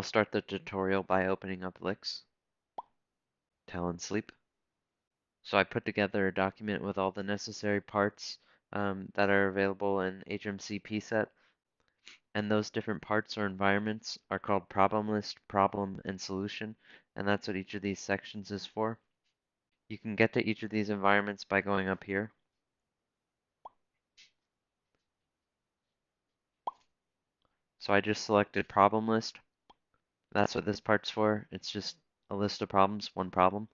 I'll start the tutorial by opening up LyX, Talon Sleep. So I put together a document with all the necessary parts that are available in HMC PSET, and those different parts or environments are called problem list, problem, and solution, and that's what each of these sections is for. You can get to each of these environments by going up here. So I just selected problem list. That's what this part's for. It's just a list of problems, one problem.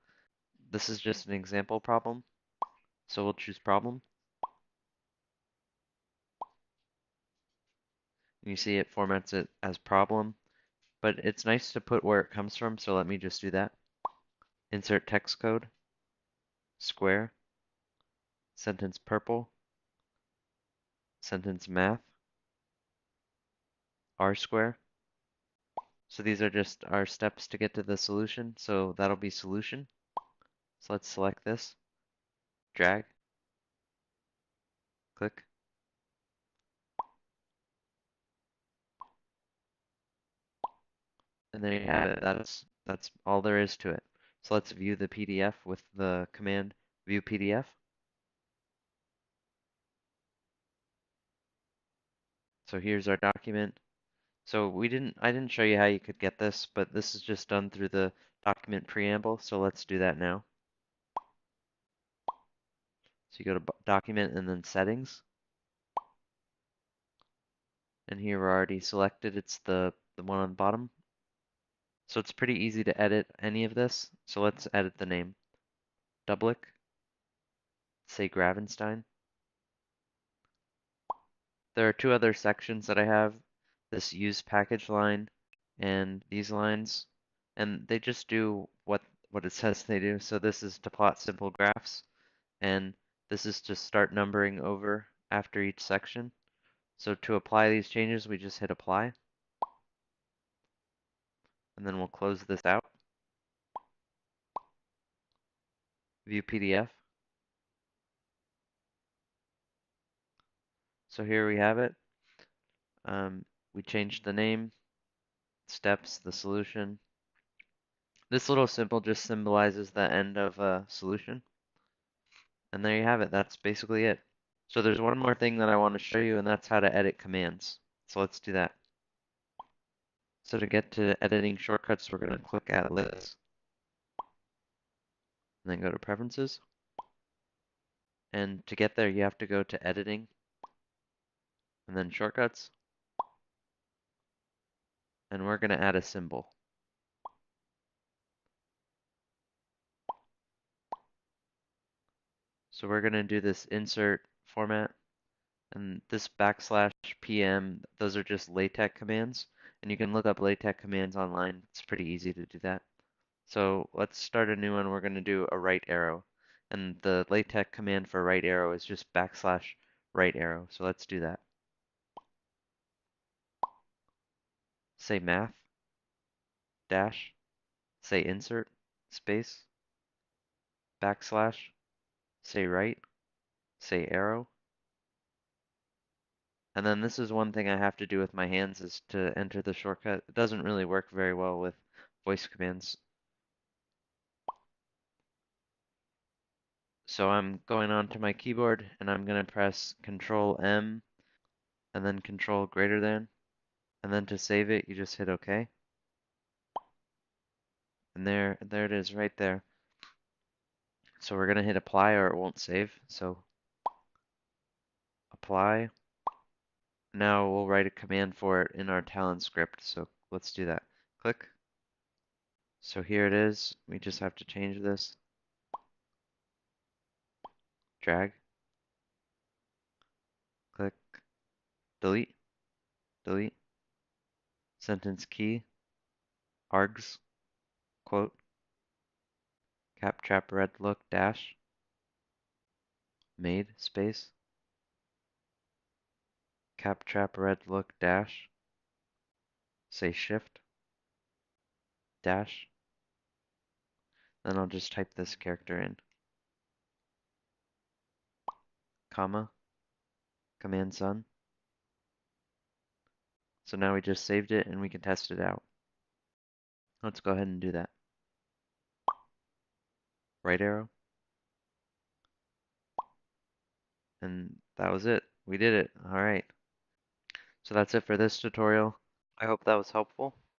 This is just an example problem, so we'll choose problem. You see it formats it as problem, but it's nice to put where it comes from, so let me just do that. Insert text code, square, sentence purple, sentence math, R square. So these are just our steps to get to the solution, so that'll be solution. So let's select this, drag, click, and there you have it. That's all there is to it. So let's view the PDF with the command view PDF. So here's our document. So I didn't show you how you could get this, but this is just done through the document preamble. So let's do that now. So you go to document and then settings. And here we're already selected. It's the one on the bottom. So it's pretty easy to edit any of this. So let's edit the name. Double click, say Gravenstein. There are two other sections that I have, this use package line and these lines, and they just do what it says they do. So this is to plot simple graphs, and this is to start numbering over after each section. So to apply these changes, we just hit apply, and then we'll close this out. View PDF. So here we have it. We changed the name, steps, the solution. This little symbol just symbolizes the end of a solution. And there you have it. That's basically it. So there's one more thing that I want to show you, and that's how to edit commands. So let's do that. So to get to editing shortcuts, we're going to click at LyX, and then go to Preferences. And to get there, you have to go to Editing, and then Shortcuts. And we're going to add a symbol. So we're going to do this insert format, and this \PM, those are just LaTeX commands. And you can look up LaTeX commands online. It's pretty easy to do that. So let's start a new one. We're going to do a right arrow. And the LaTeX command for right arrow is just \right arrow. So let's do that. Say math, dash, say insert, space, \, say right, say arrow. And then this is one thing I have to do with my hands is to enter the shortcut. It doesn't really work very well with voice commands. So I'm going onto my keyboard and I'm going to press Control M and then Control greater than. And then to save it, you just hit OK. And there it is right there. So we're going to hit apply or it won't save. So apply. Now we'll write a command for it in our Talon script. So let's do that. Click. So here it is. We just have to change this. Drag. Click. Delete. Delete. Sentence key. Args. Quote. Cap trap red look dash. Made space. Cap trap red look dash. Say shift. Dash. Then I'll just type this character in. Comma. Command Sun. So now we just saved it and we can test it out. Let's go ahead and do that. Right arrow. And that was it. We did it. All right. So that's it for this tutorial. I hope that was helpful.